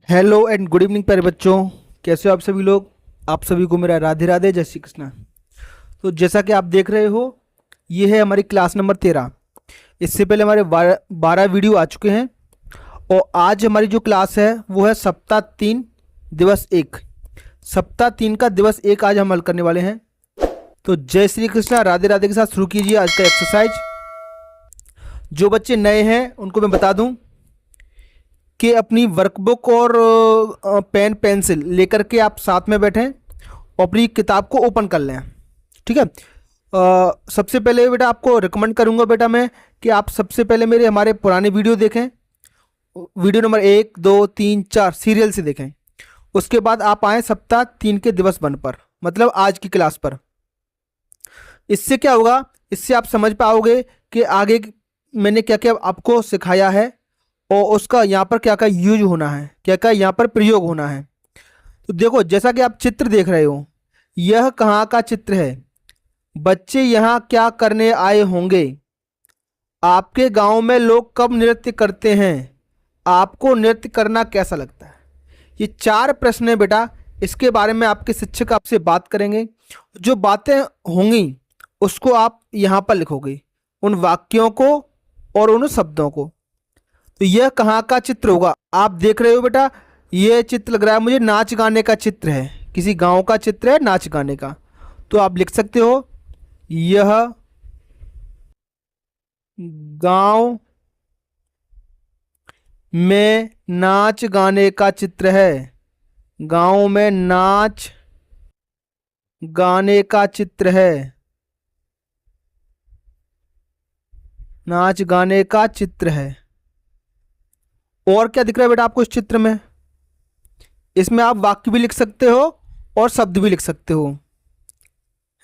Hello and good evening प्यारे बच्चों। कैसे हो आप सभी लोग। आप सभी को मेरा राधे राधे, जय श्री कृष्णा। तो जैसा कि आप देख रहे हो, ये है हमारी क्लास नंबर 13। इससे पहले हमारे 12 वीडियो आ चुके हैं और आज हमारी जो क्लास है वो है सप्ताह 3 दिवस 1। सप्ताह 3 का दिवस 1 आज हम हल करने वाले हैं। तो जय श्री कृष्णा, राधे राधे के साथ शुरू कीजिए आज का एक्सरसाइज। जो बच्चे नए हैं उनको मैं बता दूं कि अपनी वर्कबुक और पेन पेंसिल लेकर के आप साथ में बैठें और अपनी किताब को ओपन कर लें। ठीक है। सबसे पहले बेटा आपको रिकमेंड करूंगा बेटा मैं कि आप सबसे पहले हमारे पुराने वीडियो देखें। वीडियो नंबर 1, 2, 3, 4 सीरियल से देखें। उसके बाद आप आए सप्ताह 3 के दिवस 1 पर, मतलब आज की क्लास पर। इससे क्या होगा, इससे आप समझ पाओगे कि आगे मैंने क्या क्या आपको सिखाया है और उसका यहाँ पर क्या क्या यूज होना है, क्या क्या यहाँ पर प्रयोग होना है। तो देखो, जैसा कि आप चित्र देख रहे हो, यह कहाँ का चित्र है। बच्चे यहाँ क्या करने आए होंगे। आपके गांव में लोग कब नृत्य करते हैं। आपको नृत्य करना कैसा लगता है। ये 4 प्रश्न है बेटा। इसके बारे में आपके शिक्षक आपसे बात करेंगे। जो बातें होंगी उसको आप यहाँ पर लिखोगे, उन वाक्यों को और उन शब्दों को। तो यह कहाँ का चित्र होगा। आप देख रहे हो बेटा, यह चित्र लग रहा है मुझे नाच गाने का चित्र है, किसी गांव का चित्र है नाच गाने का। तो आप लिख सकते हो यह गांव में नाच गाने का चित्र है। गांव में नाच गाने का चित्र है। नाच गाने का चित्र है। और क्या दिख रहा है बेटा आपको इस चित्र में। इसमें आप वाक्य भी लिख सकते हो और शब्द भी लिख सकते हो,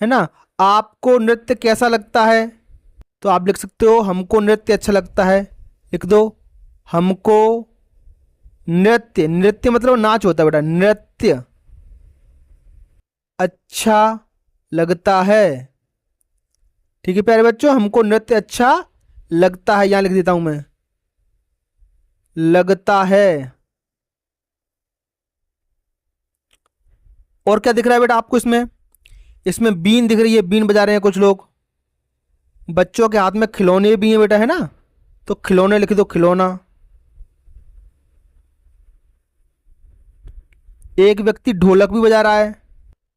है ना। आपको नृत्य कैसा लगता है, तो आप लिख सकते हो हमको नृत्य अच्छा लगता है। लिख दो हमको नृत्य, नृत्य मतलब नाच होता है बेटा, नृत्य अच्छा लगता है। ठीक है प्यारे बच्चों, हमको नृत्य अच्छा लगता है, यहां लिख देता हूं मैं, लगता है। और क्या दिख रहा है बेटा आपको इसमें। इसमें बीन दिख रही है, बीन बजा रहे हैं कुछ लोग। बच्चों के हाथ में खिलौने भी हैं बेटा, है ना। तो खिलौने लिख दो, खिलौना। एक व्यक्ति ढोलक भी बजा रहा है,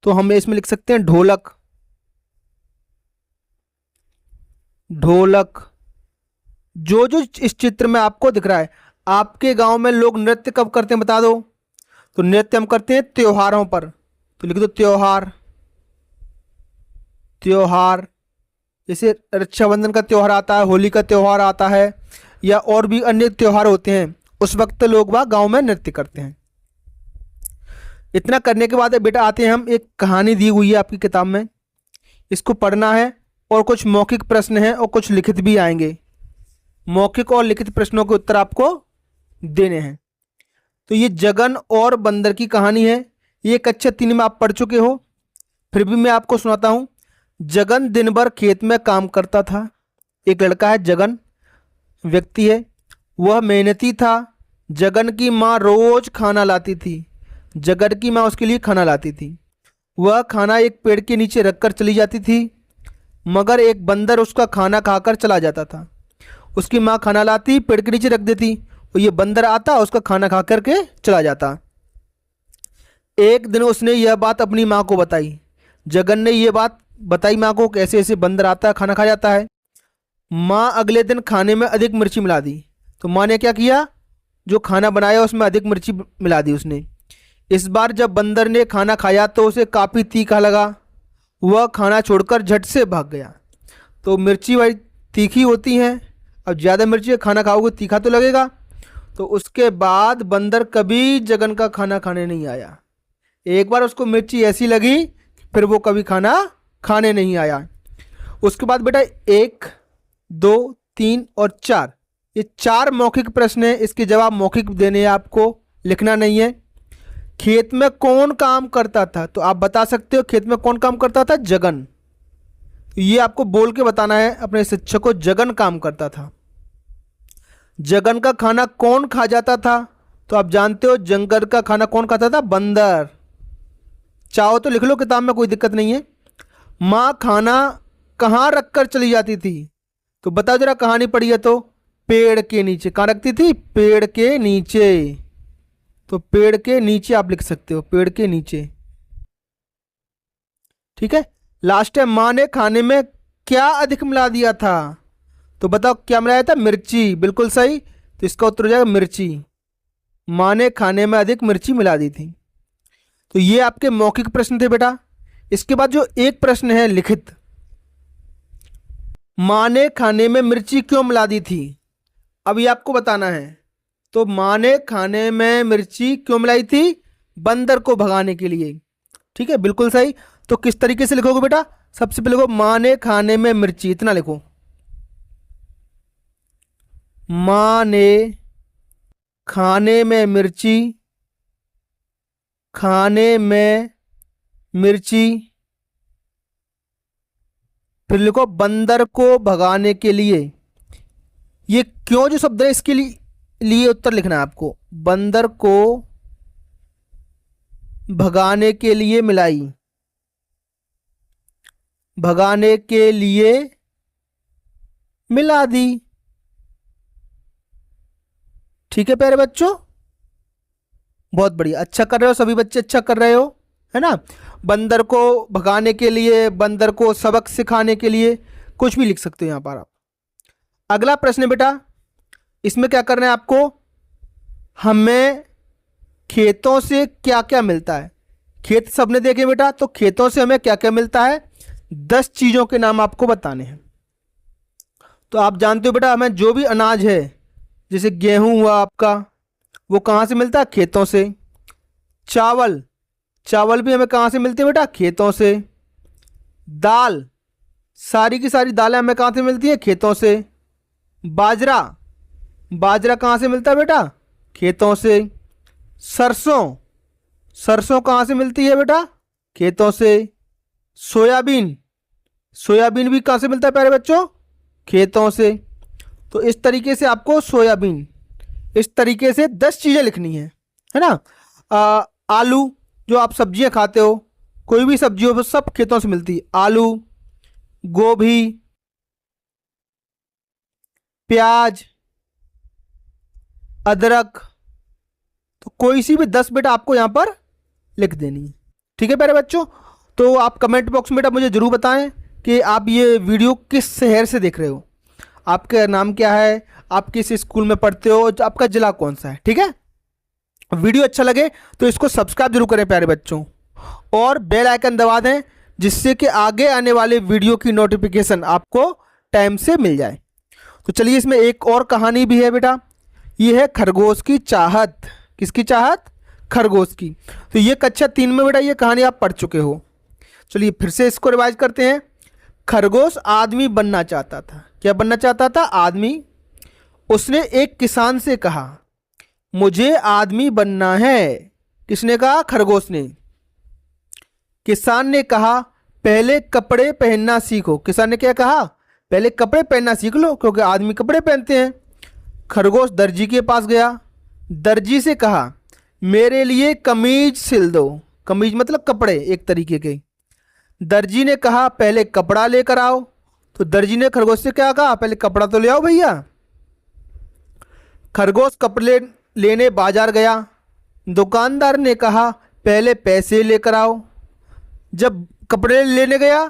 तो हम इसमें लिख सकते हैं ढोलक, ढोलक। जो जो इस चित्र में आपको दिख रहा है। आपके गांव में लोग नृत्य कब करते हैं बता दो। तो नृत्य हम करते हैं त्योहारों पर, तो लिख दो त्योहार, त्योहार। जैसे रक्षाबंधन का त्यौहार आता है, होली का त्यौहार आता है, या और भी अन्य त्यौहार होते हैं, उस वक्त लोग वह गांव में नृत्य करते हैं। इतना करने के बाद बेटा आते हैं हम, एक कहानी दी हुई है आपकी किताब में, इसको पढ़ना है और कुछ मौखिक प्रश्न हैं और कुछ लिखित भी आएंगे। मौखिक और लिखित प्रश्नों के उत्तर आपको देने हैं। तो ये जगन और बंदर की कहानी है। ये कक्षा 3 में आप पढ़ चुके हो, फिर भी मैं आपको सुनाता हूँ। जगन दिन भर खेत में काम करता था। एक लड़का है जगन, व्यक्ति है, वह मेहनती था। जगन की माँ रोज खाना लाती थी। जगन की माँ उसके लिए खाना लाती थी। वह खाना एक पेड़ के नीचे रखकर चली जाती थी, मगर एक बंदर उसका खाना खाकर चला जाता था। उसकी माँ खाना लाती, पेड़ के नीचे रख देती, और ये बंदर आता, उसका खाना खा करके चला जाता। एक दिन उसने यह बात अपनी माँ को बताई। जगन ने यह बात बताई माँ को, कैसे ऐसे बंदर आता है, खाना खा जाता है। माँ अगले दिन खाने में अधिक मिर्ची मिला दी। तो माँ ने क्या किया, जो खाना बनाया उसमें अधिक मिर्ची मिला दी उसने। इस बार जब बंदर ने खाना खाया तो उसे काफ़ी तीखा लगा। वह खाना छोड़कर झट से भाग गया। तो मिर्ची भाई तीखी होती हैं, अब ज़्यादा मिर्ची का खाना खाओगे तीखा तो लगेगा। तो उसके बाद बंदर कभी जगन का खाना खाने नहीं आया। एक बार उसको मिर्ची ऐसी लगी, फिर वो कभी खाना खाने नहीं आया। उसके बाद बेटा 1, 2, 3 और 4, ये 4 मौखिक प्रश्न हैं। इसके जवाब मौखिक देने हैं, आपको लिखना नहीं है। खेत में कौन काम करता था, तो आप बता सकते हो खेत में कौन काम करता था, जगन। ये आपको बोल के बताना है अपने शिक्षक को, जगन काम करता था। जगन का खाना कौन खा जाता था, तो आप जानते हो जंगल का खाना कौन खाता था? बंदर। चाहो तो लिख लो किताब में, कोई दिक्कत नहीं है। माँ खाना कहाँ रख कर चली जाती थी? तो बताओ जरा, कहानी पढ़ी है तो। पेड़ के नीचे। कहाँ रखती थी? पेड़ के नीचे। तो पेड़ के नीचे आप लिख सकते हो, पेड़ के नीचे। ठीक है। लास्ट है, माँ ने खाने में क्या अधिक मिला दिया था? तो बताओ क्या मिलाया था? मिर्ची। बिल्कुल सही। तो इसका उत्तर हो जाएगा मिर्ची। माँ ने खाने में अधिक मिर्ची मिला दी थी। तो ये आपके मौखिक प्रश्न थे बेटा। इसके बाद जो एक प्रश्न है लिखित, माँ ने खाने में मिर्ची क्यों मिला दी थी? अब ये आपको बताना है। तो माँ ने खाने में मिर्ची क्यों मिलाई थी? बंदर को भगाने के लिए। ठीक है, बिल्कुल सही। तो किस तरीके से लिखोगे बेटा? सबसे पहले लिखो माँ ने खाने में मिर्ची, इतना लिखो। माँ ने खाने में मिर्ची, खाने में मिर्ची, फिर लिखो बंदर को भगाने के लिए। ये क्यों जो शब्द है इसके लिए उत्तर लिखना है आपको। बंदर को भगाने के लिए मिलाई, भगाने के लिए मिला दी। ठीक है प्यारे बच्चों, बहुत बढ़िया, अच्छा कर रहे हो सभी बच्चे, अच्छा कर रहे हो, है ना। बंदर को भगाने के लिए, बंदर को सबक सिखाने के लिए, कुछ भी लिख सकते हो यहां पर आप। अगला प्रश्न है बेटा, इसमें क्या करना है आपको? हमें खेतों से क्या क्या मिलता है? खेत सबने देखे बेटा, तो खेतों से हमें क्या क्या मिलता है? 10 चीजों के नाम आपको बताने हैं। तो आप जानते हो बेटा, हमें जो भी अनाज है, जैसे गेहूं हुआ आपका, वो कहाँ से मिलता है? खेतों से। चावल, चावल भी हमें कहाँ से मिलते हैं बेटा? खेतों से। दाल, सारी की सारी दालें हमें कहाँ से मिलती हैं? खेतों से। बाजरा, बाजरा कहाँ से मिलता है बेटा? खेतों से। सरसों, सरसों कहाँ से मिलती है बेटा? खेतों से। सोयाबीन, सोयाबीन भी कहाँ से मिलता है प्यारे बच्चों? खेतों से। तो इस तरीके से आपको सोयाबीन, इस तरीके से 10 चीज़ें लिखनी है ना। आलू, जो आप सब्जियां खाते हो, कोई भी सब्जी हो वो सब खेतों से मिलती है। आलू, गोभी, प्याज, अदरक, तो कोई सी भी 10 बेटा आपको यहां पर लिख देनी है। ठीक है प्यारे बच्चों, तो आप कमेंट बॉक्स में बेटा मुझे ज़रूर बताएं कि आप ये वीडियो किस शहर से देख रहे हो, आपका नाम क्या है, आप किस स्कूल में पढ़ते हो, आपका जिला कौन सा है। ठीक है, वीडियो अच्छा लगे तो इसको सब्सक्राइब जरूर करें प्यारे बच्चों, और बेल आइकन दबा दें, जिससे कि आगे आने वाले वीडियो की नोटिफिकेशन आपको टाइम से मिल जाए। तो चलिए, इसमें एक और कहानी भी है बेटा, ये है खरगोश की चाहत। किसकी चाहत? खरगोश की। तो ये कक्षा 3 में बेटा ये कहानी आप पढ़ चुके हो। चलिए फिर से इसको रिवाइज करते हैं। खरगोश आदमी बनना चाहता था। क्या बनना चाहता था? आदमी। उसने एक किसान से कहा, मुझे आदमी बनना है। किसने कहा? खरगोश ने। किसान ने कहा, पहले कपड़े पहनना सीखो। किसान ने क्या कहा? पहले कपड़े पहनना सीख लो, क्योंकि आदमी कपड़े पहनते हैं। खरगोश दर्जी के पास गया, दर्जी से कहा, मेरे लिए कमीज सिल दो। कमीज मतलब कपड़े एक तरीके के। दर्जी ने कहा, पहले कपड़ा लेकर आओ। तो दर्जी ने खरगोश से क्या कहा? पहले कपड़ा तो ले आओ भैया। खरगोश कपड़े लेने बाजार गया। दुकानदार ने कहा, पहले पैसे लेकर आओ। जब कपड़े लेने गया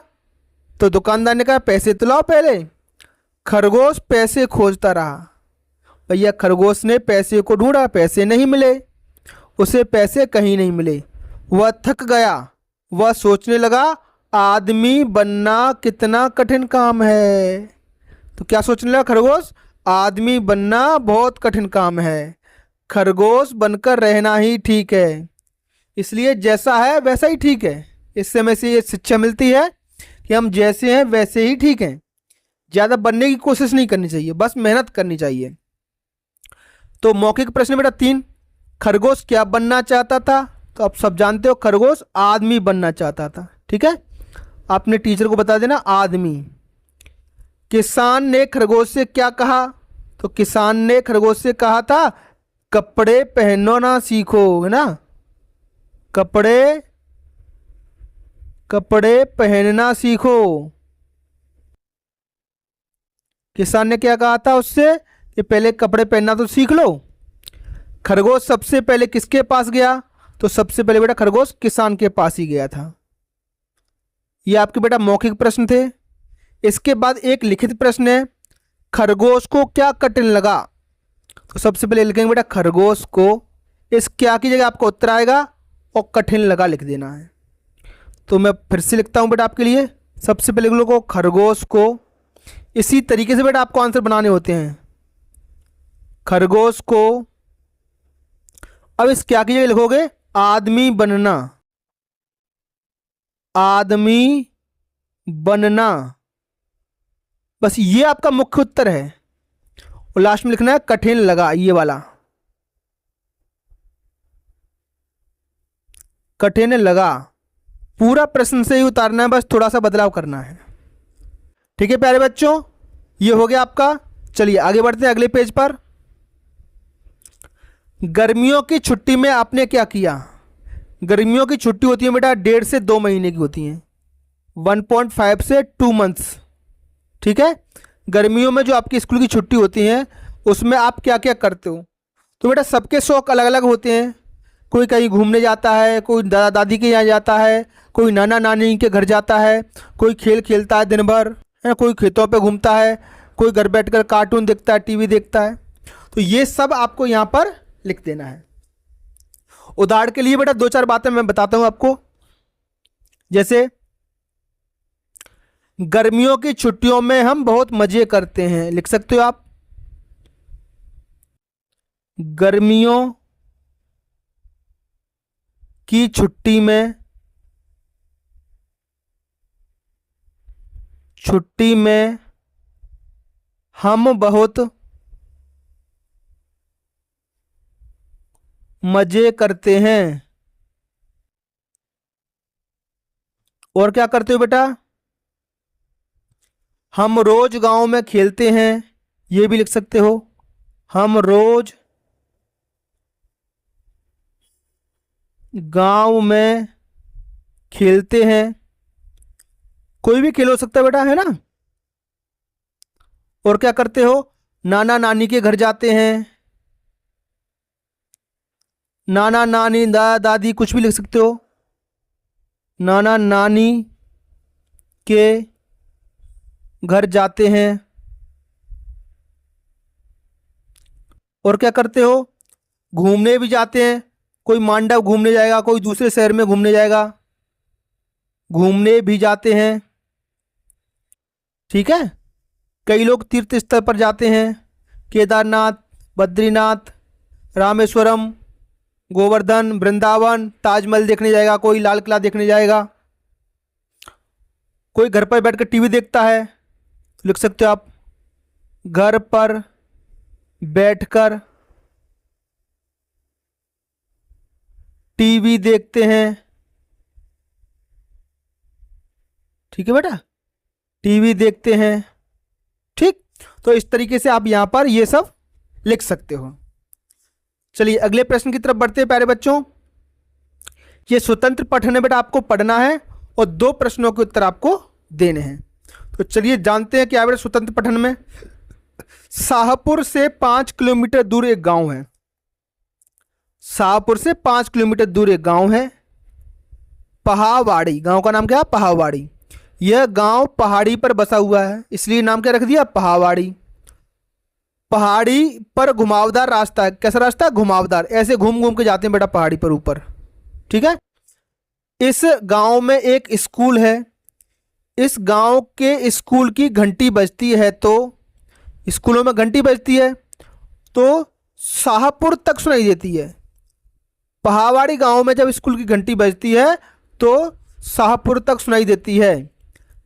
तो दुकानदार ने कहा, पैसे तो लाओ पहले। खरगोश पैसे खोजता रहा। भैया खरगोश ने पैसे को ढूंढा, पैसे नहीं मिले, उसे पैसे कहीं नहीं मिले। वह थक गया, वह सोचने लगा, आदमी बनना कितना कठिन काम है। तो क्या सोचने लगा खरगोश? आदमी बनना बहुत कठिन काम है, खरगोश बनकर रहना ही ठीक है। इसलिए जैसा है वैसा ही ठीक है। इससे हमें से ये शिक्षा मिलती है कि हम जैसे हैं वैसे ही ठीक हैं, ज़्यादा बनने की कोशिश नहीं करनी चाहिए, बस मेहनत करनी चाहिए। तो मौखिक प्रश्न बेटा 3, खरगोश क्या बनना चाहता था? तो आप सब जानते हो खरगोश आदमी बनना चाहता था। ठीक है, आपने टीचर को बता देना आदमी। किसान ने खरगोश से क्या कहा? तो किसान ने खरगोश से कहा था, कपड़े पहनो ना सीखो, है ना, कपड़े कपड़े पहनना सीखो। किसान ने क्या कहा था उससे कि पहले कपड़े पहनना तो सीख लो। खरगोश सबसे पहले किसके पास गया? तो सबसे पहले बेटा खरगोश किसान के पास ही गया था। ये आपके बेटा मौखिक प्रश्न थे। इसके बाद एक लिखित प्रश्न है, खरगोश को क्या कठिन लगा? तो सबसे पहले लिखेंगे बेटा खरगोश को, इस क्या की जगह आपको उत्तर आएगा और कठिन लगा लिख देना है। तो मैं फिर से लिखता हूं बेटा आपके लिए, सबसे पहले लिखो खरगोश को। इसी तरीके से बेटा आपको आंसर बनाने होते हैं, खरगोश को। अब इस क्या की जगह लिखोगे आदमी बनना, आदमी बनना, बस ये आपका मुख्य उत्तर है। और लास्ट में लिखना है कठिन लगा, ये वाला कठिन लगा। पूरा प्रश्न से ही उतारना है, बस थोड़ा सा बदलाव करना है। ठीक है प्यारे बच्चों, ये हो गया आपका। चलिए आगे बढ़ते हैं अगले पेज पर। गर्मियों की छुट्टी में आपने क्या किया? गर्मियों की छुट्टी होती है बेटा 1.5 से 2 महीने की होती हैं, 1.5 से 2 मंथ्स। ठीक है, गर्मियों में जो आपकी स्कूल की छुट्टी होती है उसमें आप क्या क्या करते हो? तो बेटा सबके शौक अलग अलग होते हैं। कोई कहीं घूमने जाता है, कोई दादा दादी के यहाँ जाता है, कोई नाना नानी के घर जाता है, कोई खेल खेलता है दिन भर, है, कोई खेतों पे घूमता है, कोई घर बैठकर कार्टून देखता है, टीवी देखता है। तो ये सब आपको यहाँ पर लिख देना है। उदाहरण के लिए बेटा 2-4 बातें मैं बताता हूँ आपको। जैसे गर्मियों की छुट्टियों में हम बहुत मजे करते हैं, लिख सकते हो आप। गर्मियों की छुट्टी में हम बहुत मजे करते हैं। और क्या करते हो बेटा? हम रोज गांव में खेलते हैं, ये भी लिख सकते हो। हम रोज गांव में खेलते हैं, कोई भी खेल हो सकता है बेटा, है ना। और क्या करते हो? नाना नानी के घर जाते हैं, नाना नानी दादा दादी कुछ भी लिख सकते हो। नाना नानी के घर जाते हैं। और क्या करते हो? घूमने भी जाते हैं, कोई मांडव घूमने जाएगा, कोई दूसरे शहर में घूमने जाएगा, घूमने भी जाते हैं। ठीक है, कई लोग तीर्थ स्थल पर जाते हैं, केदारनाथ, बद्रीनाथ, रामेश्वरम, गोवर्धन, वृंदावन, ताजमहल देखने जाएगा, कोई लाल किला देखने जाएगा, कोई घर पर बैठकर टीवी देखता है, लिख सकते हो आप घर पर बैठकर टीवी देखते हैं। ठीक है बेटा, टीवी देखते हैं। ठीक, तो इस तरीके से आप यहां पर ये सब लिख सकते हो। चलिए अगले प्रश्न की तरफ बढ़ते हैं प्यारे बच्चों। ये स्वतंत्र पठन है बेटा, आपको पढ़ना है और 2 प्रश्नों के उत्तर आपको देने हैं। तो चलिए जानते हैं क्या बेटा स्वतंत्र पठन में। शाहपुर से 5 किलोमीटर दूर एक गांव है। शाहपुर से 5 किलोमीटर दूर एक गांव है, पहावाड़ी। गांव का नाम क्या है? पहावाड़ी। यह गांव पहाड़ी पर बसा हुआ है, इसलिए नाम क्या रख दिया? पहावाड़ी। पहाड़ी पर घुमावदार रास्ता है। कैसा रास्ता है? घुमावदार, ऐसे घूम घूम के जाते हैं बेटा पहाड़ी पर ऊपर। ठीक है, इस गांव में एक स्कूल है। इस गांव के स्कूल की घंटी बजती है, तो स्कूलों में घंटी बजती है तो शाहपुर तक सुनाई देती है। पहावाड़ी गांव में जब स्कूल की घंटी बजती है तो शाहपुर तक सुनाई देती है।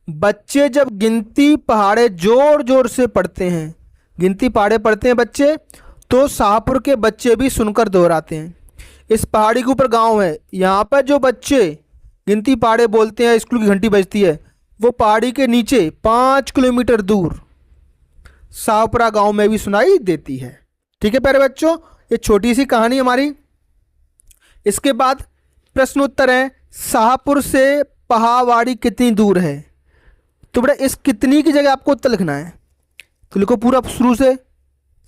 बच्चे जब गिनती पहाड़े जोर जोर से पढ़ते हैं, गिनती पहाड़े पढ़ते हैं बच्चे, तो शाहपुर के बच्चे भी सुनकर दोहराते हैं। इस पहाड़ी के ऊपर गांव है, यहाँ पर जो बच्चे गिनती पहाड़े बोलते हैं, स्कूल की घंटी बजती है, वो पहाड़ी के नीचे 5 किलोमीटर दूर शाहपुरा गांव में भी सुनाई देती है। ठीक है प्यारे बच्चों, ये छोटी सी कहानी हमारी। इसके बाद प्रश्न उत्तर है, शाहपुर से पहावाड़ी कितनी दूर है। तो बेटा इस कितनी की जगह आपको उत्तर लिखना है, तो लिखो पूरा शुरू से,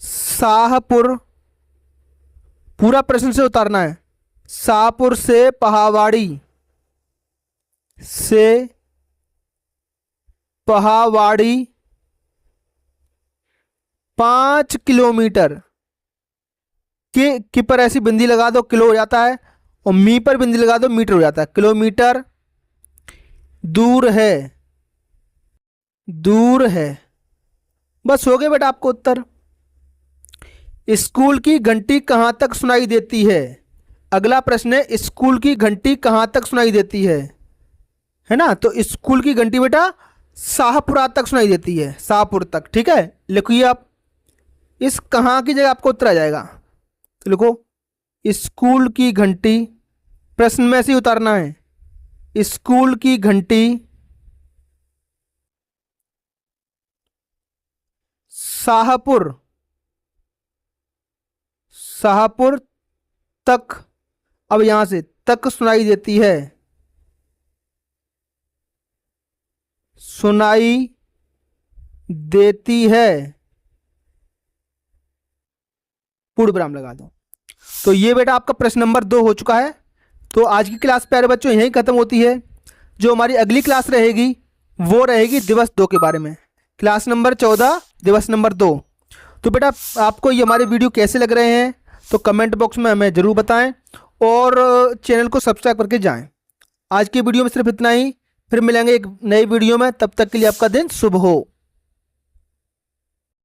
शाहपुर, पूरा प्रश्न से उतारना है। शाहपुर से पहावाड़ी, से पहावाड़ी 5 किलोमीटर के पर ऐसी बिंदी लगा दो, किलो हो जाता है, और मी पर बिंदी लगा दो, मीटर हो जाता है। किलोमीटर दूर है, दूर है। बस हो गया बेटा आपको उत्तर। स्कूल की घंटी कहाँ तक सुनाई देती है। अगला प्रश्न है, स्कूल की घंटी कहाँ तक सुनाई देती है ना। तो स्कूल की घंटी बेटा शाहपुरा तक सुनाई देती है, शाहपुर तक। ठीक है, लिखिए आप, इस कहाँ की जगह आपको उत्तर आ जाएगा। तो लिखो स्कूल की घंटी, प्रश्न में से ही उतारना है, स्कूल की घंटी शाहपुर, शाहपुर तक, अब यहां से तक सुनाई देती है, सुनाई देती है, पूर्ण विराम लगा दो। तो ये बेटा आपका प्रश्न नंबर 2 हो चुका है। तो आज की क्लास प्यारे बच्चों यहीं खत्म होती है। जो हमारी अगली क्लास रहेगी वो रहेगी दिवस 2 के बारे में, क्लास नंबर 14 दिवस नंबर 2। तो बेटा आपको ये हमारे वीडियो कैसे लग रहे हैं तो कमेंट बॉक्स में हमें ज़रूर बताएं, और चैनल को सब्सक्राइब करके जाएं। आज की वीडियो में सिर्फ इतना ही, फिर मिलेंगे एक नई वीडियो में, तब तक के लिए आपका दिन शुभ हो।